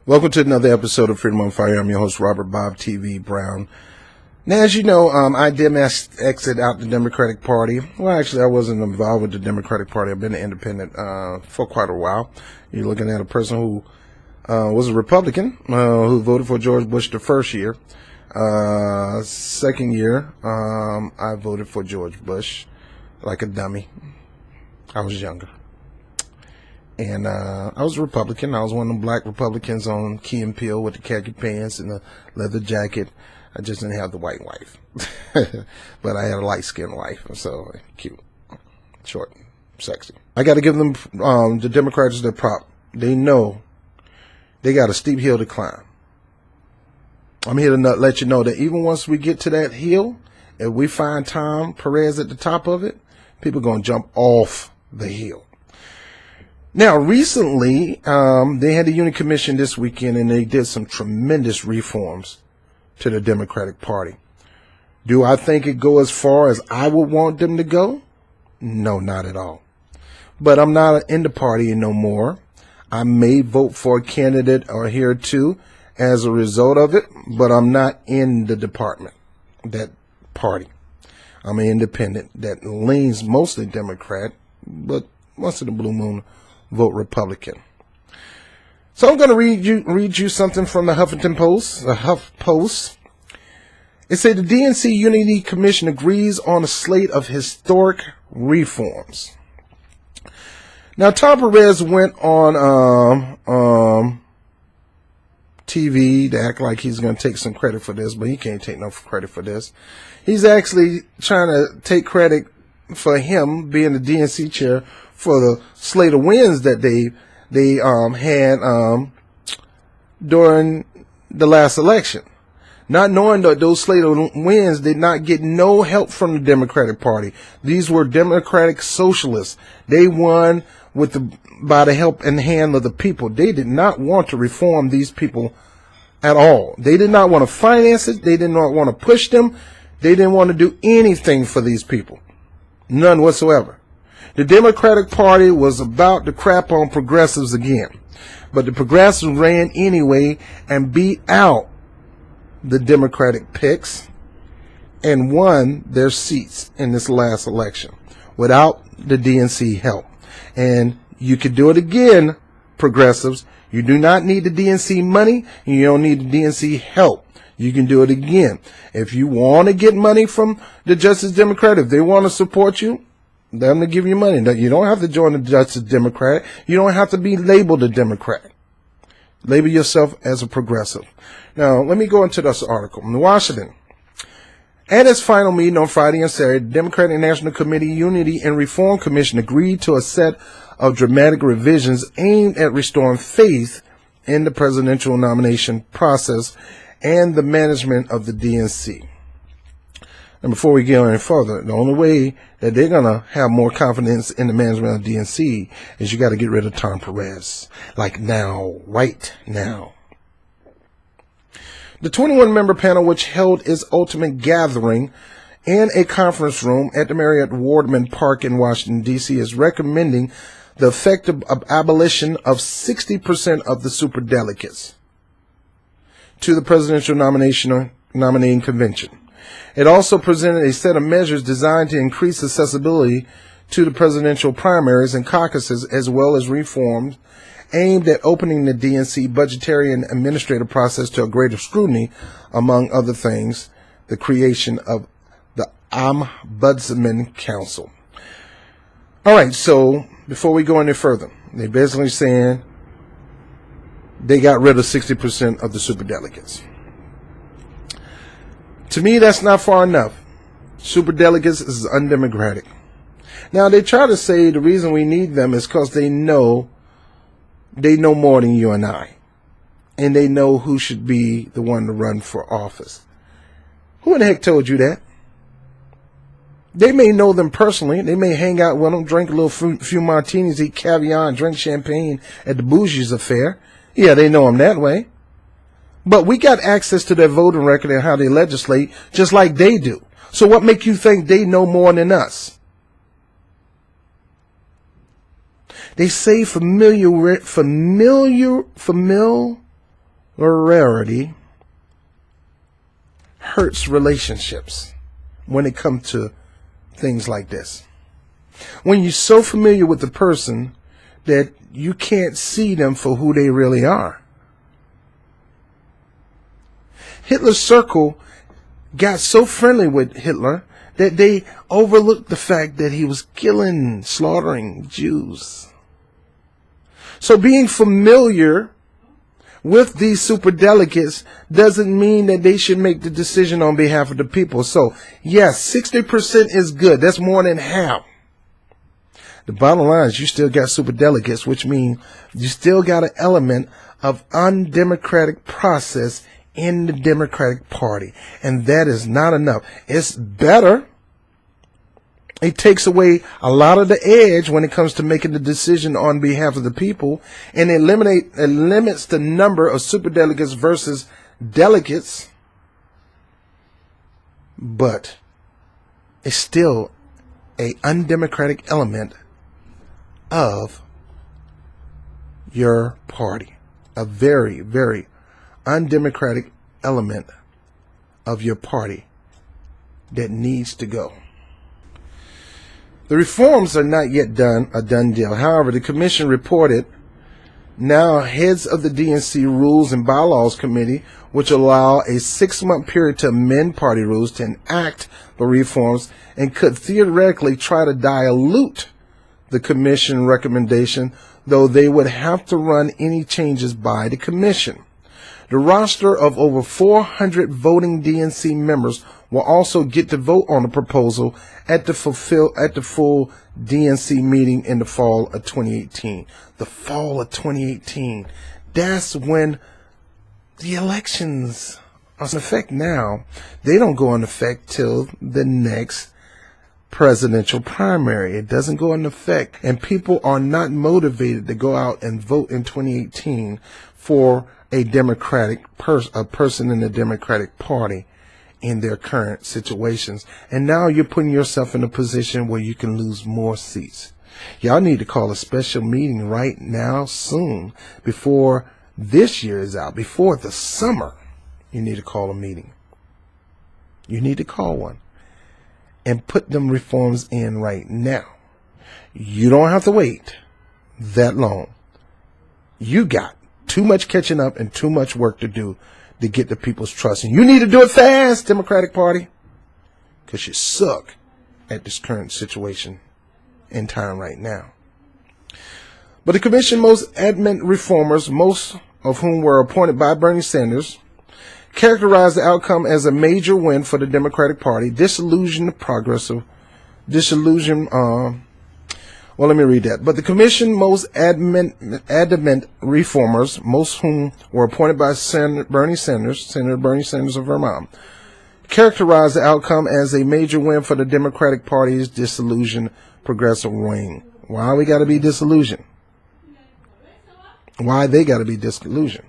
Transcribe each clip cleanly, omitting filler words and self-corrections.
Welcome to another episode of Freedom on Fire. I'm your host, Robert BOBTV Brown. Now, as you know, I did exit out the Democratic Party. Well, actually, I wasn't involved with the Democratic Party. I've been an independent for quite a while. You're looking at a person who was a Republican, who voted for George Bush the first year. Second year, I voted for George Bush like a dummy. I was younger. And I was a Republican. I was one of them black Republicans on Key and Peele with the khaki pants and the leather jacket. I just didn't have the white wife. But I had a light-skinned wife, so cute, short, sexy. I got to give them, the Democrats, their prop. They know they got a steep hill to climb. I'm here to let you know that even once we get to that hill, if we find Tom Perez at the top of it, people are going to jump off the hill. Now, recently, they had the Unity Commission this weekend, and they did some tremendous reforms to the Democratic Party. Do I think it go as far as I would want them to go? No, not at all. But I'm not in the party no more. I may vote for a candidate or here too as a result of it, but I'm not in the department, that party. I'm an independent that leans mostly Democrat, but once in a blue moon, vote Republican. So I'm going to read you something from the Huffington Post, the Huff Post. It said the DNC Unity Commission agrees on a slate of historic reforms. Now, Tom Perez went on TV to act like he's going to take some credit for this, but he can't take no credit for this. He's actually trying to take credit for him being the DNC chair for the slate of wins that they had during the last election, not knowing that those slate of wins did not get no help from the Democratic Party. These were Democratic socialists. They won by the help and hand of the people. They did not want to reform these people at all. They did not want to finance it. They did not want to push them. They didn't want to do anything for these people. None whatsoever. The Democratic Party was about to crap on progressives again. But the progressives ran anyway and beat out the Democratic picks and won their seats in this last election without the DNC help. And you could do it again, progressives. You do not need the DNC money, and you don't need the DNC help. You can do it again. If you want to get money from the Justice Democrat, if they want to support you, them to give you money. You don't have to join the Justice Democrat. You don't have to be labeled a Democrat. Label yourself as a progressive. Now, let me go into this article. In Washington, at its final meeting on Friday and Saturday, the Democratic National Committee Unity and Reform Commission agreed to a set of dramatic revisions aimed at restoring faith in the presidential nomination process and the management of the DNC. And before we get any further, the only way that they're going to have more confidence in the management of DNC is you got to get rid of Tom Perez. Like now, right now. The 21-member panel, which held its ultimate gathering in a conference room at the Marriott Wardman Park in Washington, D.C., is recommending the effective abolition of 60% of the superdelegates to the presidential nominating convention. It also presented a set of measures designed to increase accessibility to the presidential primaries and caucuses, as well as reforms aimed at opening the DNC budgetary and administrative process to a greater scrutiny, among other things, the creation of the Ombudsman Council. All right, so before we go any further, they're basically saying they got rid of 60% of the superdelegates. To me, that's not far enough. Superdelegates is undemocratic. Now, they try to say the reason we need them is because they know more than you and I. And they know who should be the one to run for office. Who in the heck told you that? They may know them personally. They may hang out with them, drink a little few martinis, eat caviar, and drink champagne at the Bougie's affair. Yeah, they know them that way. But we got access to their voting record and how they legislate just like they do. So what make you think they know more than us? They say familiarity rarity hurts relationships when it comes to things like this. When you're so familiar with the person that you can't see them for who they really are. Hitler's circle got so friendly with Hitler that they overlooked the fact that he was killing, slaughtering Jews. So being familiar with these superdelegates doesn't mean that they should make the decision on behalf of the people. So yes, 60% is good. That's more than half. The bottom line is you still got superdelegates, which means you still got an element of undemocratic process in the Democratic Party. And that is not enough. It's better. It takes away a lot of the edge when it comes to making the decision on behalf of the people, and it limits the number of superdelegates versus delegates. But it's still an undemocratic element of your party. A very, very undemocratic element of your party that needs to go. The reforms are not yet a done deal. However, the commission reported now heads of the DNC Rules and Bylaws Committee, which allow a 6-month period to amend party rules to enact the reforms, and could theoretically try to dilute the commission recommendation, though they would have to run any changes by the commission. The roster of over 400 voting DNC members will also get to vote on the proposal at the full DNC meeting in the fall of 2018. The fall of 2018. That's when the elections are in effect now. They don't go into effect till the next presidential primary. It doesn't go into effect, and people are not motivated to go out and vote in 2018 for a person in the Democratic Party in their current situations. And now you're putting yourself in a position where you can lose more seats. Y'all need to call a special meeting right now, soon, before this year is out, before the summer. You need to call a meeting. You need to call one and put them reforms in right now. You don't have to wait that long. You got too much catching up and too much work to do to get the people's trust. And you need to do it fast, Democratic Party, because you suck at this current situation in time right now. But the commission most adamant reformers, most of whom were appointed by Bernie Sanders, characterized the outcome as a major win for the Democratic Party, well, let me read that. But the commission most adamant reformers, most whom were appointed by Senator Bernie Sanders of Vermont, characterized the outcome as a major win for the Democratic Party's disillusioned progressive wing. Why we got to be disillusioned? Why they got to be disillusioned?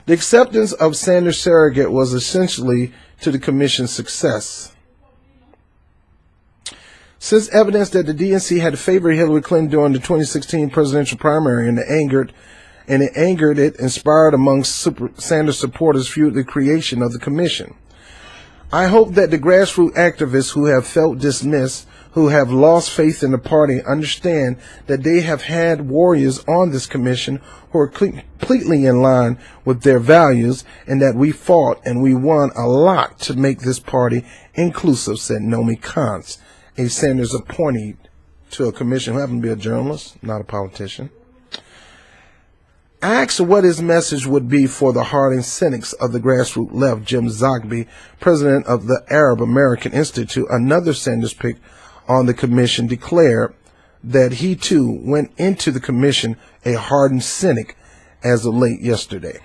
The acceptance of Sanders' surrogate was essentially to the commission's success. Since evidence that the DNC had favored Hillary Clinton during the 2016 presidential primary and it inspired among Sanders supporters fueled the creation of the commission. I hope that the grassroots activists who have felt dismissed, who have lost faith in the party, understand that they have had warriors on this commission who are completely in line with their values, and that we fought and we won a lot to make this party inclusive, said Nomi Kantz, a Sanders appointee to a commission who happened to be a journalist, not a politician. Asked what his message would be for the hardened cynics of the grassroots left, Jim Zogby, president of the Arab American Institute, another Sanders pick on the commission, declared that he too went into the commission a hardened cynic as of late yesterday.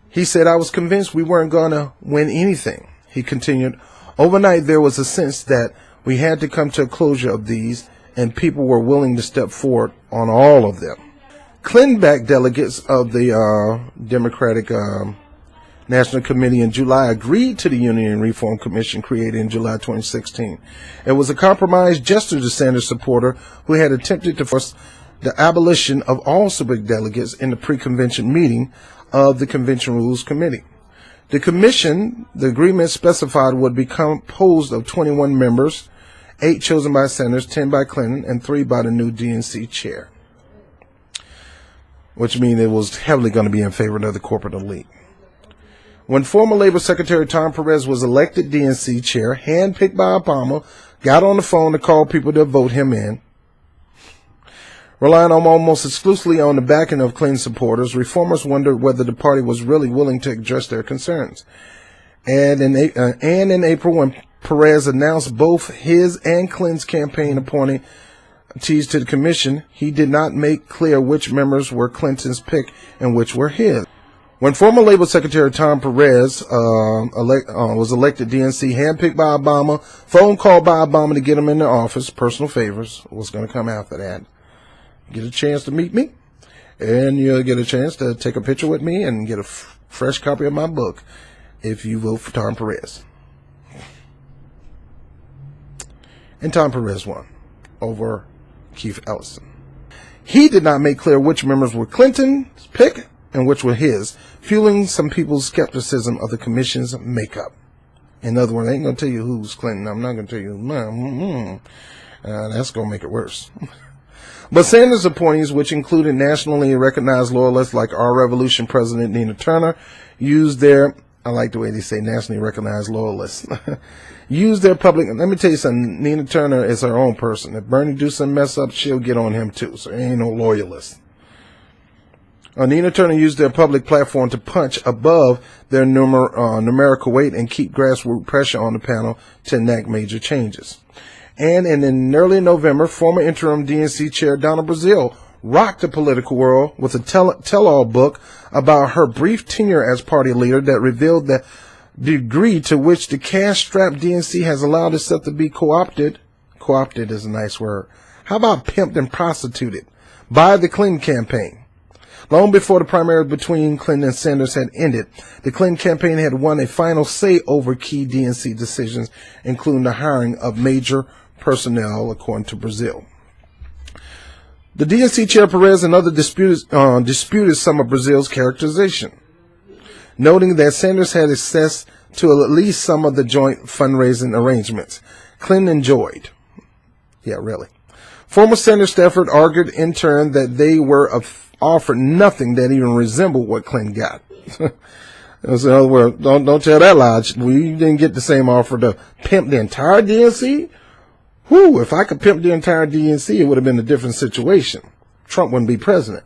He said, "I was convinced we weren't going to win anything." He continued, "Overnight there was a sense that we had to come to a closure of these, and people were willing to step forward on all of them." Clinton-backed delegates of the Democratic National Committee in July agreed to the Union Reform Commission created in July 2016. It was a compromise gesture to Sanders supporter who had attempted to force the abolition of all superdelegates in the pre-convention meeting of the Convention Rules Committee. The commission, the agreement specified, would be composed of 21 members, 8 chosen by Sanders, 10 by Clinton, and 3 by the new DNC chair, which means it was heavily going to be in favor of the corporate elite. When former Labor Secretary Tom Perez was elected DNC chair, handpicked by Obama, got on the phone to call people to vote him in. Relying almost exclusively on the backing of Clinton supporters, reformers wondered whether the party was really willing to address their concerns. And in April, when Perez announced both his and Clinton's campaign appointees to the commission, he did not make clear which members were Clinton's pick and which were his. When former Labor Secretary Tom Perez was elected DNC, handpicked by Obama, phone call by Obama to get him in the office, personal favors, what's going to come after that? Get a chance to meet me, and you'll get a chance to take a picture with me and get a fresh copy of my book if you vote for Tom Perez. And Tom Perez won over Keith Ellison. He did not make clear which members were Clinton's pick and which were his, fueling some people's skepticism of the commission's makeup. In other words, I ain't going to tell you who's Clinton. I'm not going to tell you. That's going to make it worse. But Sanders' appointees, which included nationally recognized loyalists like Our Revolution President Nina Turner, used their, I like the way they say nationally recognized loyalists, used their public, let me tell you something, Nina Turner is her own person. If Bernie do some mess up, she'll get on him too, so ain't no loyalist. Nina Turner used their public platform to punch above their numerical weight and keep grassroots pressure on the panel to enact major changes. And in early November, former interim DNC chair Donna Brazile rocked the political world with a tell-all book about her brief tenure as party leader that revealed the degree to which the cash-strapped DNC has allowed itself to be co-opted. Co-opted is a nice word. How about pimped and prostituted by the Clinton campaign? Long before the primary between Clinton and Sanders had ended, the Clinton campaign had won a final say over key DNC decisions, including the hiring of major personnel, according to Brazile. The DNC chair Perez and others disputed some of Brazile's characterization, noting that Sanders had access to at least some of the joint fundraising arrangements Clinton enjoyed. Yeah, really. Former Sanders staffers argued in turn that they were offered nothing that even resembled what Clinton got. In other words, don't tell that lie. We didn't get the same offer to pimp the entire DNC. Whew, if I could pimp the entire DNC, it would have been a different situation. Trump wouldn't be president.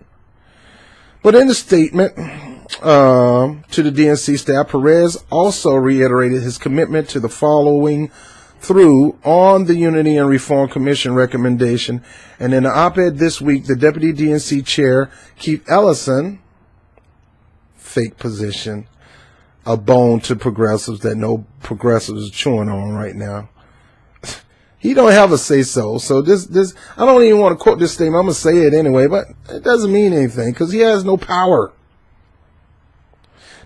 But in the statement to the DNC staff, Perez also reiterated his commitment to the following through on the Unity and Reform Commission recommendation. And in an op-ed this week, the deputy DNC chair, Keith Ellison, fake position, a bone to progressives that no progressives are chewing on right now. He don't have a say-so. So this, I don't even want to quote this statement. I'm going to say it anyway, but it doesn't mean anything because he has no power.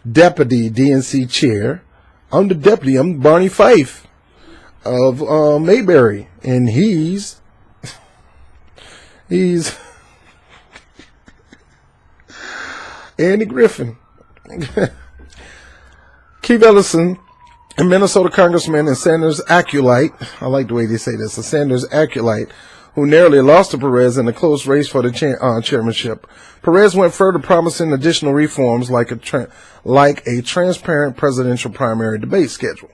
Deputy DNC chair. I'm the deputy. I'm Barney Fife of Mayberry. And he's Andy Griffin. Keith Ellison, a Minnesota congressman and Sanders acolyte, I like the way they say this, a Sanders acolyte, who narrowly lost to Perez in a close race for the chairmanship. Perez went further, promising additional reforms like a transparent presidential primary debate schedule.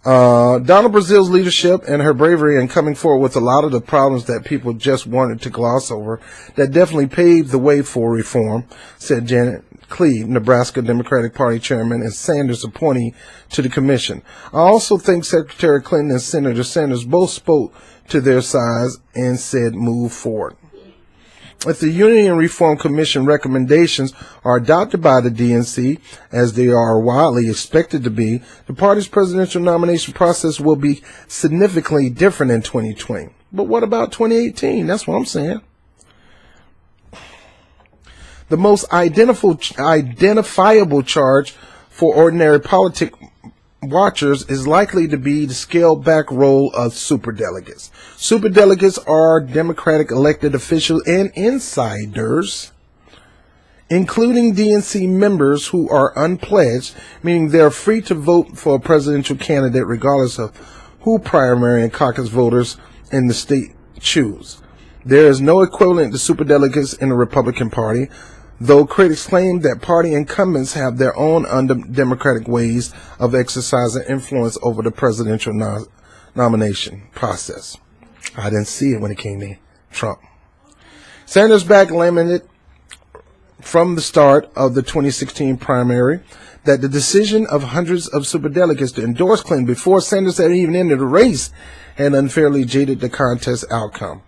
Donna Brazile's leadership and her bravery in coming forward with a lot of the problems that people just wanted to gloss over that definitely paved the way for reform, said Janet Cleave, Nebraska Democratic Party chairman and Sanders appointee to the commission. I also think Secretary Clinton and Senator Sanders both spoke to their sides and said move forward. If the Unity and Reform Commission recommendations are adopted by the DNC, as they are widely expected to be, the party's presidential nomination process will be significantly different in 2020. But what about 2018? That's what I'm saying. The most identifiable charge for ordinary watchers is likely to be the scaled back role of superdelegates. Superdelegates are Democratic elected officials and insiders, including DNC members who are unpledged, meaning they're free to vote for a presidential candidate regardless of who primary and caucus voters in the state choose. There is no equivalent to superdelegates in the Republican Party, though critics claim that party incumbents have their own undemocratic ways of exercising influence over the presidential nomination process. I didn't see it when it came to Trump. Sanders backed lamented from the start of the 2016 primary that the decision of hundreds of superdelegates to endorse Clinton before Sanders had even entered the race had unfairly jaded the contest outcome.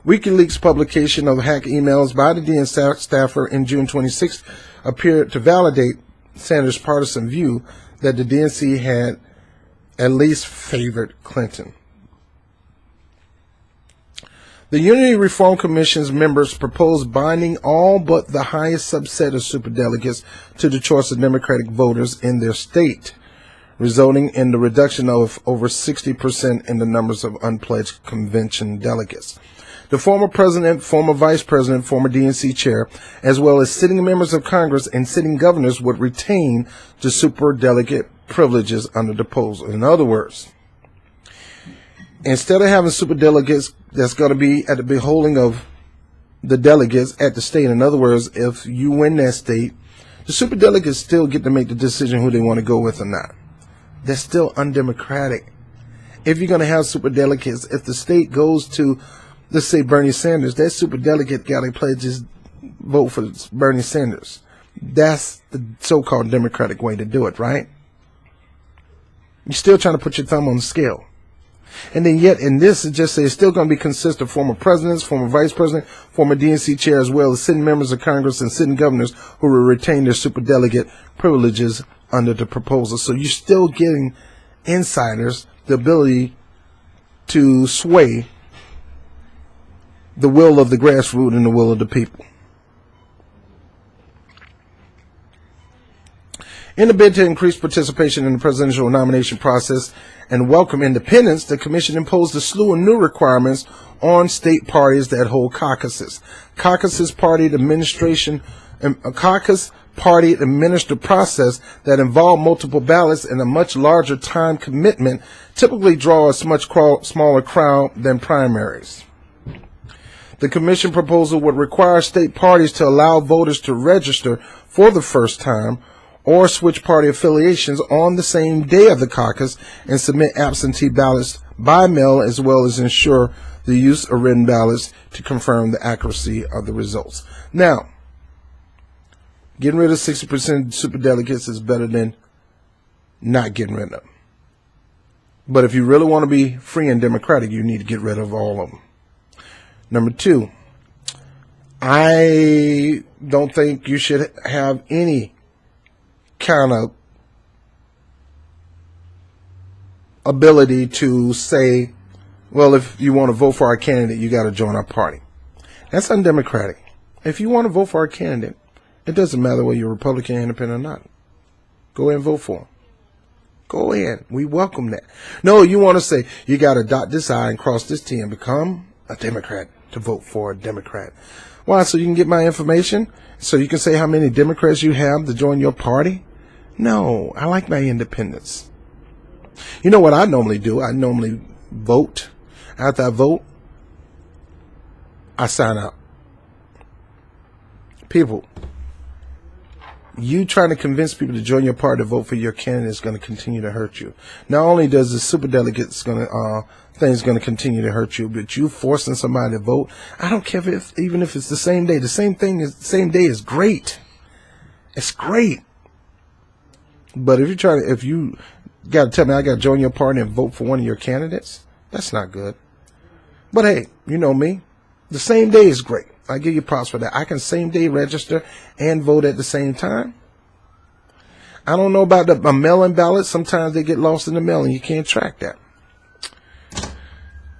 WikiLeaks' publication of hacked emails by the DNC staffer in June 26 appeared to validate Sanders' partisan view that the DNC had at least favored Clinton. The Unity Reform Commission's members proposed binding all but the highest subset of superdelegates to the choice of Democratic voters in their state, resulting in the reduction of over 60% in the numbers of unpledged convention delegates. The former president, former vice president, former DNC chair, as well as sitting members of Congress and sitting governors would retain the superdelegate privileges under the proposal. In other words, instead of having superdelegates that's going to be at the beholding of the delegates at the state, in other words, if you win that state, the superdelegates still get to make the decision who they want to go with or not. That's still undemocratic. If you're going to have superdelegates, if the state goes to, let's say, Bernie Sanders, that superdelegate got to pledge his vote for Bernie Sanders. That's the so-called democratic way to do it, right? You're still trying to put your thumb on the scale. And then yet in this, it just says it's still going to be consist of former presidents, former vice president, former DNC chair, as well as sitting members of Congress and sitting governors who will retain their superdelegate privileges under the proposal. So you're still getting insiders the ability to sway the will of the grassroots and the will of the people. In a bid to increase participation in the presidential nomination process and welcome independence, the commission imposed a slew of new requirements on state parties that hold caucuses. Caucus party administer process that involve multiple ballots and a much larger time commitment typically draw a much smaller crowd than primaries. The commission proposal would require state parties to allow voters to register for the first time or switch party affiliations on the same day of the caucus and submit absentee ballots by mail, as well as ensure the use of written ballots to confirm the accuracy of the results. Now, getting rid of 60% superdelegates is better than not getting rid of them. But if you really want to be free and democratic, you need to get rid of all of them. Number two, I don't think you should have any kind of ability to say, well, if you want to vote for our candidate, you got to join our party. That's undemocratic. If you want to vote for our candidate, it doesn't matter whether you're Republican, Independent, or not. Go ahead and vote for him. Go ahead. We welcome that. No, you want to say, you got to dot this I and cross this T and become a Democrat to vote for a Democrat. Why? So you can get my information? So you can say how many Democrats you have to join your party? No, I like my independence. You know what I normally do? I normally vote. After I vote, I sign out. People, you trying to convince people to join your party to vote for your candidate is going to continue to hurt you. Not only does the superdelegates thing's going to continue to hurt you, but you forcing somebody to vote. I don't care even if it's the same day. The same day is great. It's great. But if you got to tell me I got to join your party and vote for one of your candidates, that's not good. But hey, you know me. The same day is great. I give you props for that. I can same day register and vote at the same time. I don't know about the mail-in ballots. Sometimes they get lost in the mail and you can't track that.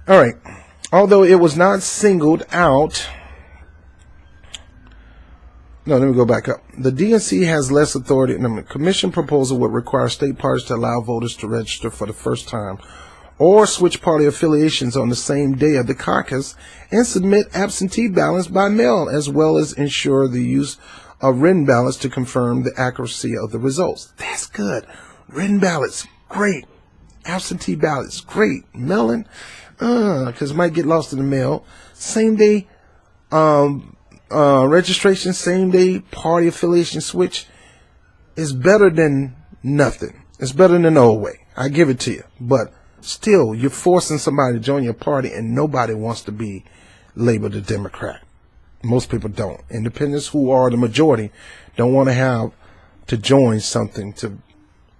All right. Although it was not singled out No, let me go back up. The DNC has less authority, and the commission proposal would require state parties to allow voters to register for the first time or switch party affiliations on the same day of the caucus and submit absentee ballots by mail, as well as ensure the use of written ballots to confirm the accuracy of the results. That's good. Written ballots, great. Absentee ballots, great. Mailing, because it might get lost in the mail. Same day registration, same day party affiliation switch is better than nothing. It's better than no way. I give it to you. But still, you're forcing somebody to join your party, and nobody wants to be labeled a Democrat. Most people don't. Independents, who are the majority, don't want to have to join something to.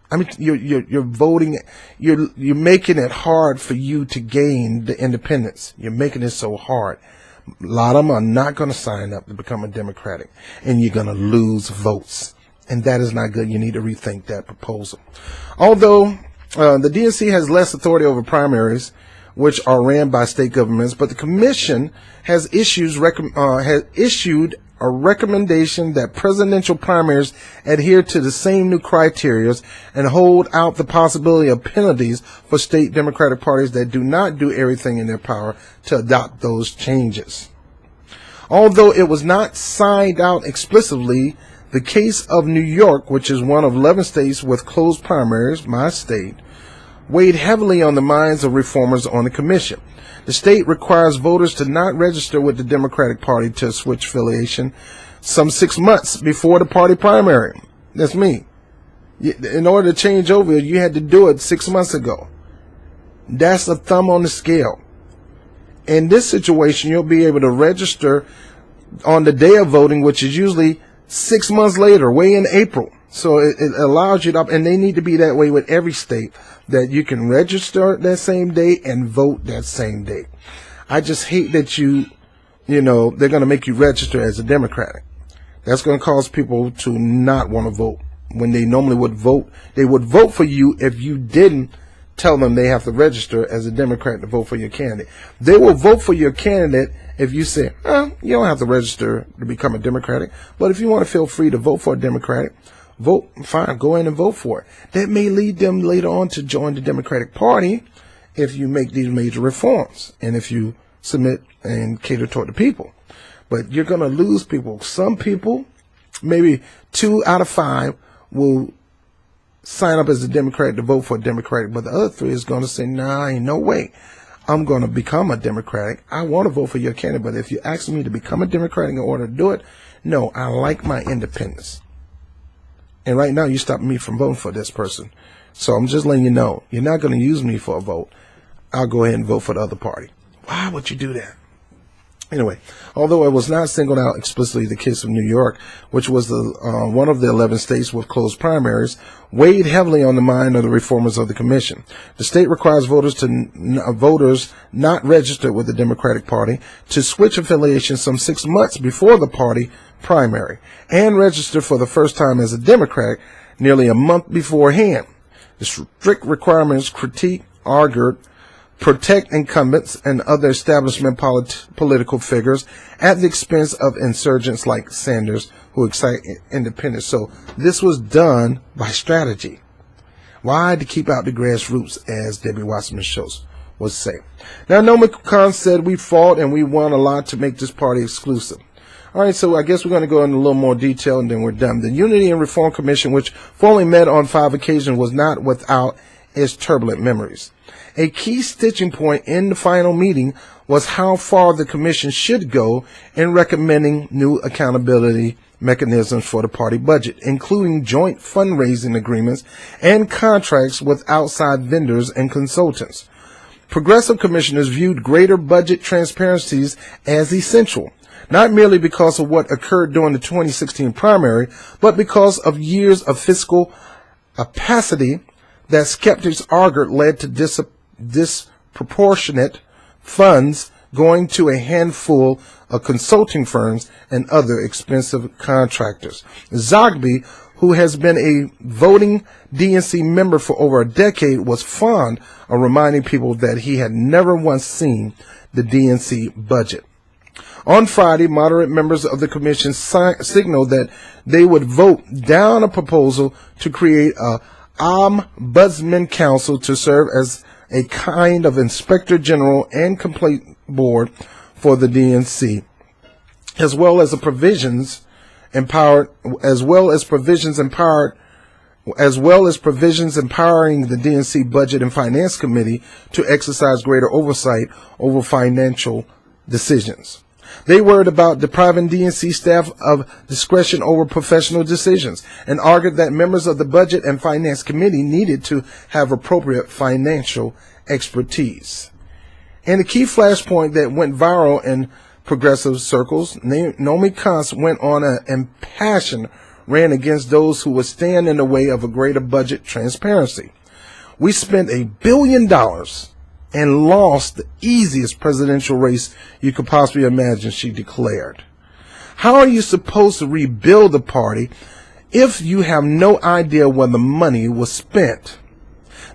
I mean, you're voting. You're making it hard for you to gain the independence. You're making it so hard. A lot of them are not going to sign up to become a Democratic, and you're going to lose votes. And that is not good. You need to rethink that proposal. Although the DNC has less authority over primaries, which are ran by state governments, but the commission has issued a recommendation that presidential primaries adhere to the same new criteria and hold out the possibility of penalties for state Democratic parties that do not do everything in their power to adopt those changes. Although it was not signed out explicitly, the case of New York, which is one of 11 states with closed primaries, my state, weighed heavily on the minds of reformers on the commission. The state requires voters to not register with the Democratic Party to switch affiliation some 6 months before the party primary. That's me. In order to change over, you had to do it 6 months ago. That's a thumb on the scale. In this situation, you'll be able to register on the day of voting, which is usually 6 months later, way in April. So it allows you to, and they need to be that way with every state, that you can register that same day and vote that same day. I just hate that they're going to make you register as a Democratic. That's going to cause people to not want to vote when they normally would vote. They would vote for you if you didn't tell them they have to register as a Democrat to vote for your candidate. They will vote for your candidate if you say, you don't have to register to become a Democratic, but if you want to feel free to vote for a Democratic, vote, fine, go in and vote for it. That may lead them later on to join the Democratic Party if you make these major reforms and if you submit and cater toward the people. But you're going to lose people. Some people, maybe 2 out of 5, will sign up as a Democrat to vote for a Democratic, but the other 3 is going to say, nah, ain't no way. I'm going to become a Democratic. I want to vote for your candidate, but if you ask me to become a Democratic in order to do it, no, I like my independence. And right now, you're stopping me from voting for this person. So I'm just letting you know, you're not going to use me for a vote. I'll go ahead and vote for the other party. Why would you do that? Anyway, although it was not singled out explicitly, the case of New York, which was one of the 11 states with closed primaries, weighed heavily on the mind of the reformers of the commission. The state requires voters not registered with the Democratic Party to switch affiliation some 6 months before the party primary and register for the first time as a Democrat nearly a month beforehand. The strict requirements argued, protect incumbents and other establishment political figures at the expense of insurgents like Sanders, who excite independence. So this was done by strategy. Why? To keep out the grassroots, as Debbie Wasserman Schultz would say. Now, Noam Khan said, we fought and we won a lot to make this party exclusive. All right, so I guess we're going to go into a little more detail and then we're done. The Unity and Reform Commission, which formally met on 5 occasions, was not without its turbulent memories. A key stitching point in the final meeting was how far the commission should go in recommending new accountability mechanisms for the party budget, including joint fundraising agreements and contracts with outside vendors and consultants. Progressive commissioners viewed greater budget transparencies as essential, not merely because of what occurred during the 2016 primary, but because of years of fiscal opacity that skeptics argued led to disproportionate funds going to a handful of consulting firms and other expensive contractors. Zogby, who has been a voting DNC member for over a decade, was fond of reminding people that he had never once seen the DNC budget. On Friday, moderate members of the commission signaled that they would vote down a proposal to create a ombudsman council to serve as a kind of inspector general and complaint board for the DNC, as well as provisions empowering the DNC Budget and Finance Committee to exercise greater oversight over financial decisions. They worried about depriving DNC staff of discretion over professional decisions and argued that members of the Budget and Finance Committee needed to have appropriate financial expertise. And the key flashpoint that went viral in progressive circles, Naomi Kantz went on an impassioned rant against those who would stand in the way of a greater budget transparency. We spent $1 billion and lost the easiest presidential race you could possibly imagine, she declared. How are you supposed to rebuild a party if you have no idea where the money was spent?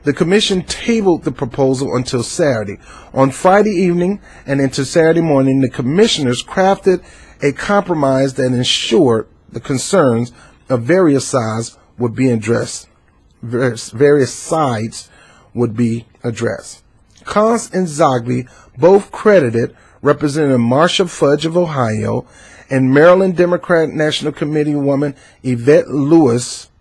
The commission tabled the proposal until Saturday. On Friday evening and into Saturday morning, the commissioners crafted a compromise that ensured the concerns of various sides would be addressed. Various sides would be addressed. Kantz and Zogby both credited Representative Marsha Fudge of Ohio and Maryland Democratic National Committee woman Yvette Lewis,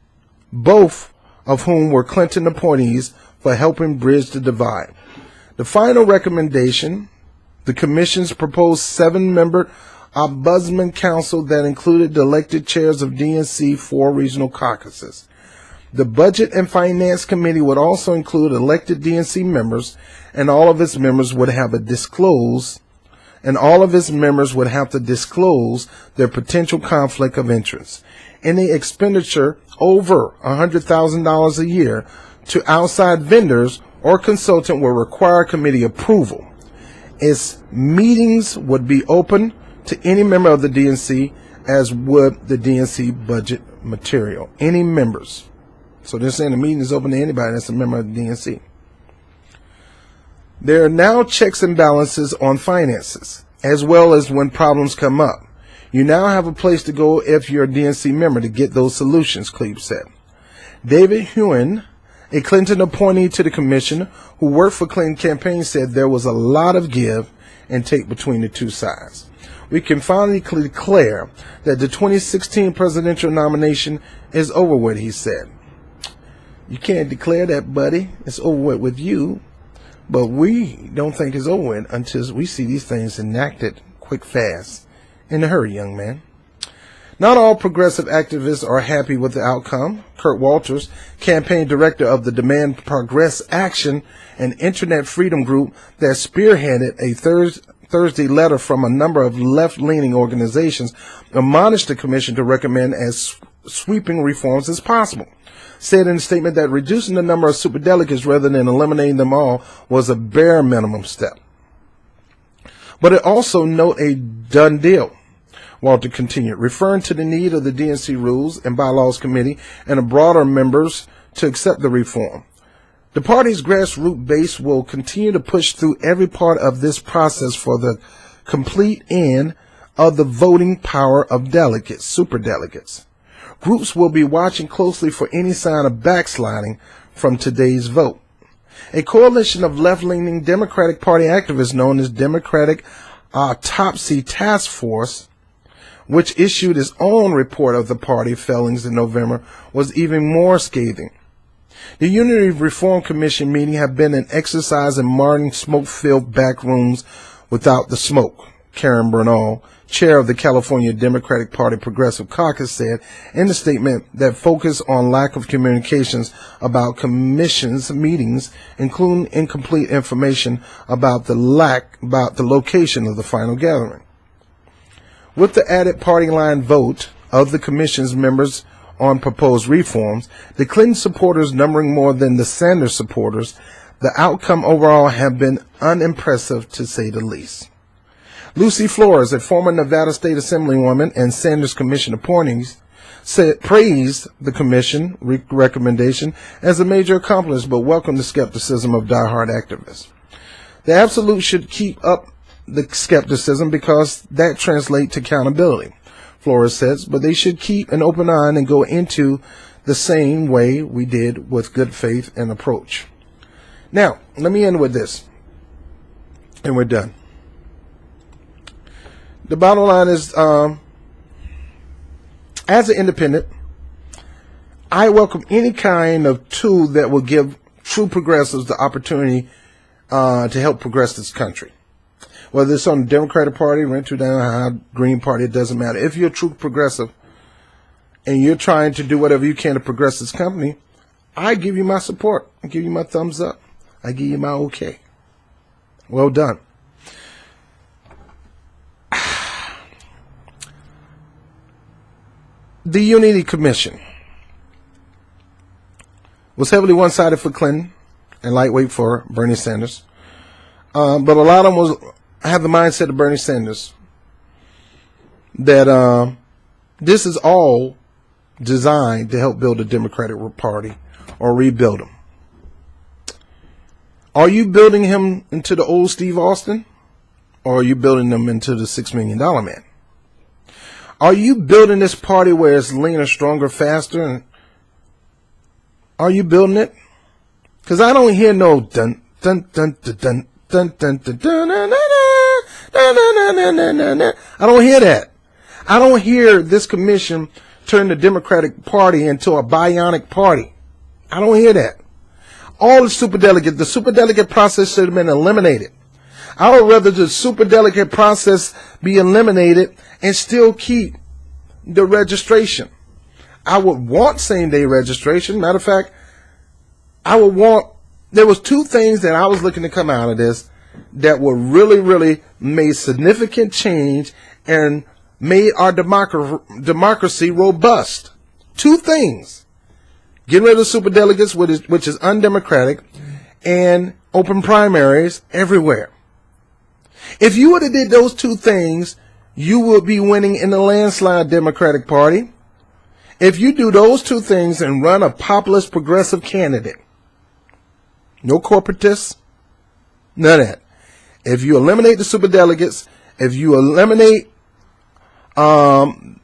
both of whom were Clinton appointees, for helping bridge the divide. The final recommendation, the commission's proposed 7-member ombudsman council that included the elected chairs of DNC 4 regional caucuses. The Budget and Finance Committee would also include elected DNC members, and all of its members would have to disclose their potential conflict of interest. Any expenditure over $100,000 a year to outside vendors or consultant will require committee approval. Its meetings would be open to any member of the DNC, as would the DNC budget material. Any members. So they're saying the meeting is open to anybody that's a member of the DNC. There are now checks and balances on finances, as well as when problems come up. You now have a place to go if you're a DNC member to get those solutions, Cleve said. David Hewen, a Clinton appointee to the commission who worked for Clinton campaign, said there was a lot of give and take between the two sides. We can finally declare that the 2016 presidential nomination is over with, he said. You can't declare that, buddy. It's over with you. But we don't think it's over with until we see these things enacted quick, fast. In a hurry, young man. Not all progressive activists are happy with the outcome. Kurt Walters, campaign director of the Demand Progress Action, an internet freedom group that spearheaded a Thursday letter from a number of left-leaning organizations, admonished the commission to recommend as sweeping reforms as possible. Said in a statement that reducing the number of superdelegates rather than eliminating them all was a bare minimum step. But it also noted a done deal. Walter continued, referring to the need of the DNC Rules and Bylaws Committee and the broader members to accept the reform. The party's grassroots base will continue to push through every part of this process for the complete end of the voting power of delegates, superdelegates. Groups will be watching closely for any sign of backsliding from today's vote. A coalition of left-leaning Democratic Party activists known as Democratic Autopsy Task Force, which issued its own report of the party failings in November, was even more scathing. The Unity Reform Commission meeting had been an exercise in marring smoke-filled back rooms without the smoke, Karen Bernal, chair of the California Democratic Party Progressive Caucus, said in a statement that focused on lack of communications about commission's meetings, including incomplete information about the location of the final gathering. With the added party line vote of the commission's members on proposed reforms, the Clinton supporters numbering more than the Sanders supporters, the outcome overall have been unimpressive to say the least. Lucy Flores, a former Nevada State Assemblywoman and Sanders Commission appointee, praised the commission recommendation as a major accomplishment, but welcomed the skepticism of diehard activists. The absolute should keep up the skepticism because that translates to accountability, Flores says, but they should keep an open eye and go into the same way we did with good faith and approach. Now, let me end with this, and we're done. The bottom line is, as an independent, I welcome any kind of tool that will give true progressives the opportunity to help progress this country. Whether it's on the Democratic Party, Rent to Down, High, Green Party, it doesn't matter. If you're a true progressive and you're trying to do whatever you can to progress this company, I give you my support. I give you my thumbs up. I give you my okay. Well done. The Unity Commission was heavily one-sided for Clinton and lightweight for Bernie Sanders. But a lot of them have the mindset of Bernie Sanders that this is all designed to help build the Democratic Party or rebuild them. Are you building him into the old Steve Austin, or are you building them into the $6 million man? Are you building this party where it's leaner, stronger, faster? Are you building it? Because I don't hear no dun dun dun dun dun dun dun dun dun dun dun. I don't hear that. I don't hear this commission turn the Democratic Party into a bionic party. I don't hear that. All the superdelegate process should have been eliminated. I would rather the superdelegate process be eliminated and still keep the registration. I would want same-day registration. Matter of fact, there was two things that I was looking to come out of this that were really made significant change and made our democracy robust. Two things. Getting rid of superdelegates, which is undemocratic, and open primaries everywhere. If you would have did those two things, you would be winning in the landslide Democratic Party. If you do those two things and run a populist progressive candidate, no corporatists, none of that. If you eliminate the superdelegates, if you eliminate the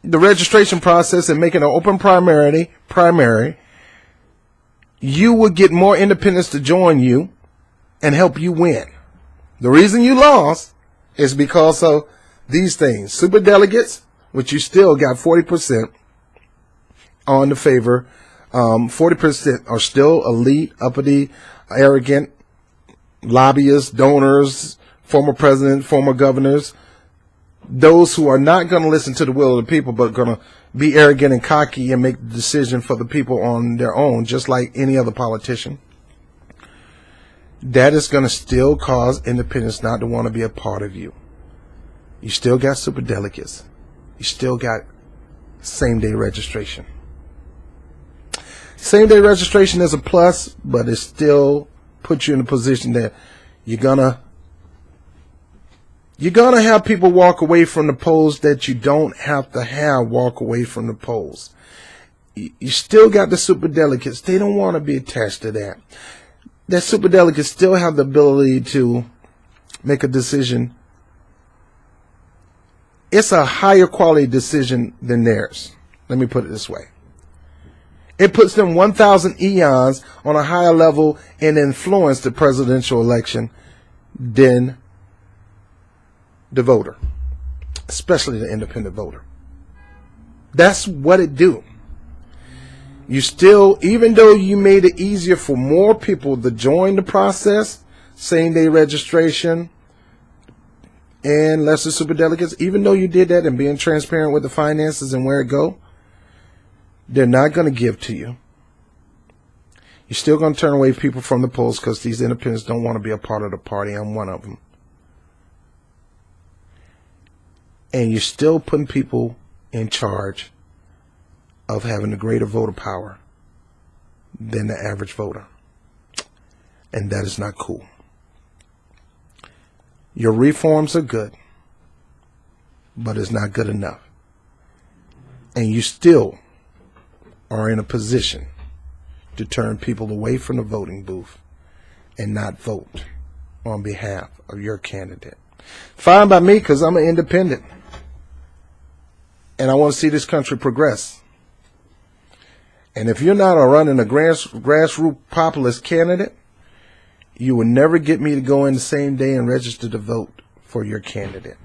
registration process and make it an open primary, you would get more independents to join you and help you win. The reason you lost is because of these things. Superdelegates, which you still got 40% on the favor. 40% are still elite, uppity, arrogant, lobbyists, donors, former president, former governors. Those who are not going to listen to the will of the people, but going to be arrogant and cocky and make the decision for the people on their own, just like any other politician. That is going to still cause independents not to want to be a part of you. You still got superdelegates. You still got same-day registration. Same-day registration is a plus, but it still puts you in a position that you're gonna have people walk away from the polls that you don't have to have walk away from the polls. You still got the superdelegates. They don't want to be attached to that. That superdelegates still have the ability to make a decision. It's a higher quality decision than theirs. Let me put it this way. It puts them 1,000 eons on a higher level and influence the presidential election than the voter, especially the independent voter. That's what it do. You still, even though you made it easier for more people to join the process, same-day registration, and lesser superdelegates, even though you did that and being transparent with the finances and where it go, they're not going to give to you. You're still going to turn away people from the polls because these independents don't want to be a part of the party. I'm one of them. And you're still putting people in charge of having a greater voter power than the average voter. And that is not cool. Your reforms are good, but it's not good enough. And you still are in a position to turn people away from the voting booth and not vote. on behalf of your candidate. Fine by me, because I'm an independent. And I want to see this country progress. And if you're not running a grassroots populist candidate, you will never get me to go in the same day and register to vote for your candidate.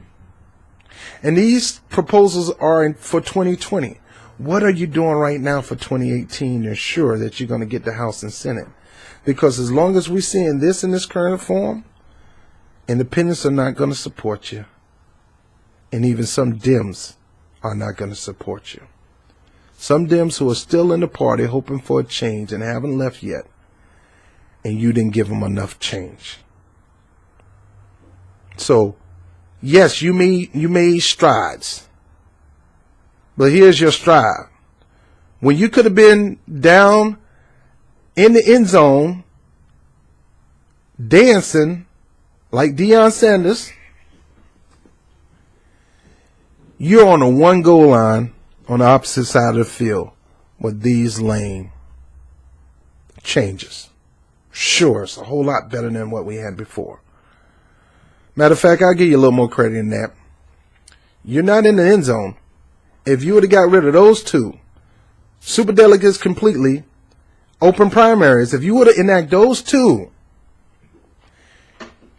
And these proposals are for 2020. What are you doing right now for 2018 to ensure that you're going to get the House and Senate? Because as long as we're seeing this in this current form, independents are not going to support you. And even some Dems are not going to support you. Some Dems who are still in the party hoping for a change and haven't left yet, and you didn't give them enough change. So, yes, you made strides, but here's your stride. When you could have been down in the end zone dancing like Deion Sanders, you're on a one goal line on the opposite side of the field with these lame changes. Sure, it's a whole lot better than what we had before. Matter of fact, I'll give you a little more credit in that. You're not in the end zone. If you would have got rid of those two, superdelegates completely, open primaries, if you would have enacted those two,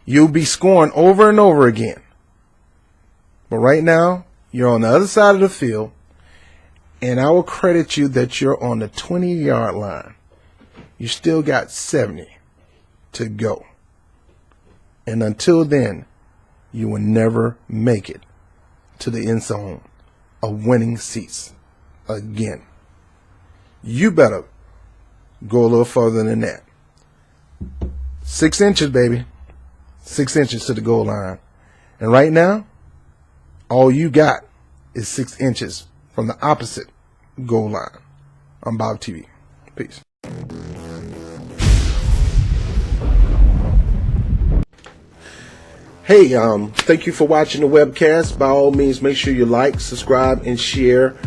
you'll be scoring over and over again. But right now, you're on the other side of the field, and I will credit you that you're on the 20-yard line. You still got 70 to go. And until then, you will never make it to the end zone of winning seats again. You better go a little further than that. 6 inches, baby. 6 inches to the goal line. And right now, all you got is 6 inches from the opposite goal line. I'm BOBTV. Peace. Hey, thank you for watching the webcast. By all means, make sure you like, subscribe, and share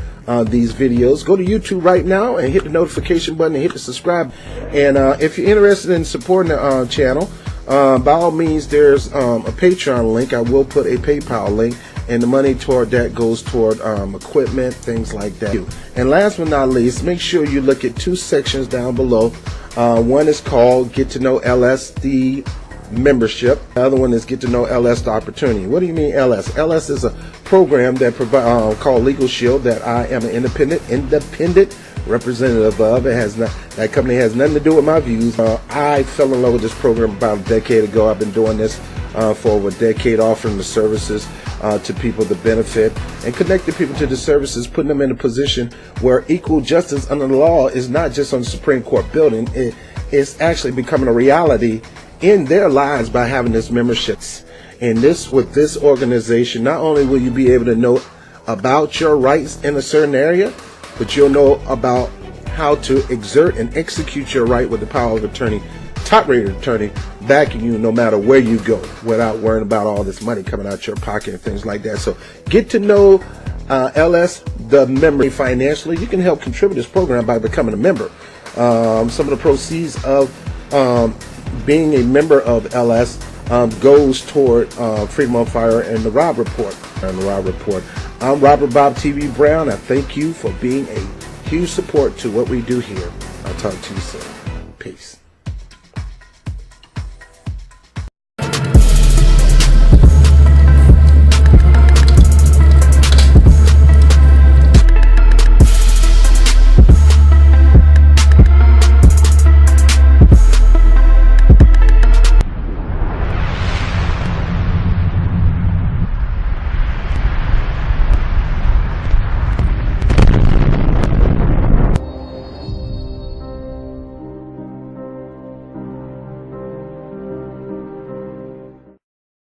these videos. Go to YouTube right now and hit the notification button and hit the subscribe. And if you're interested in supporting the channel, by all means, there's a Patreon link. I will put a PayPal link, and the money toward that goes toward equipment, things like that. And last but not least, make sure you look at 2 sections down below. One is called Get to Know LS, the membership. The other one is Get to Know LS, the opportunity. What do you mean LS? LS is a program that called LegalShield that I am an independent representative of. It has not, that company has nothing to do with my views. I fell in love with this program about a decade ago. I've been doing this for over a decade, offering the services to people to benefit and connecting people to the services, putting them in a position where equal justice under the law is not just on the Supreme Court building. It's actually becoming a reality in their lives by having this memberships. And this, with this organization, not only will you be able to know about your rights in a certain area, but you'll know about how to exert and execute your right with the power of attorney, top-rated attorney, backing you no matter where you go, without worrying about all this money coming out your pocket and things like that. So get to know LS, the member, financially. You can help contribute to this program by becoming a member. Some of the proceeds of being a member of LS goes toward Freedom on Fire and the Rob Report. I'm Robert BOBTV Brown. I thank you for being a huge support to what we do here. I'll talk to you soon. Peace.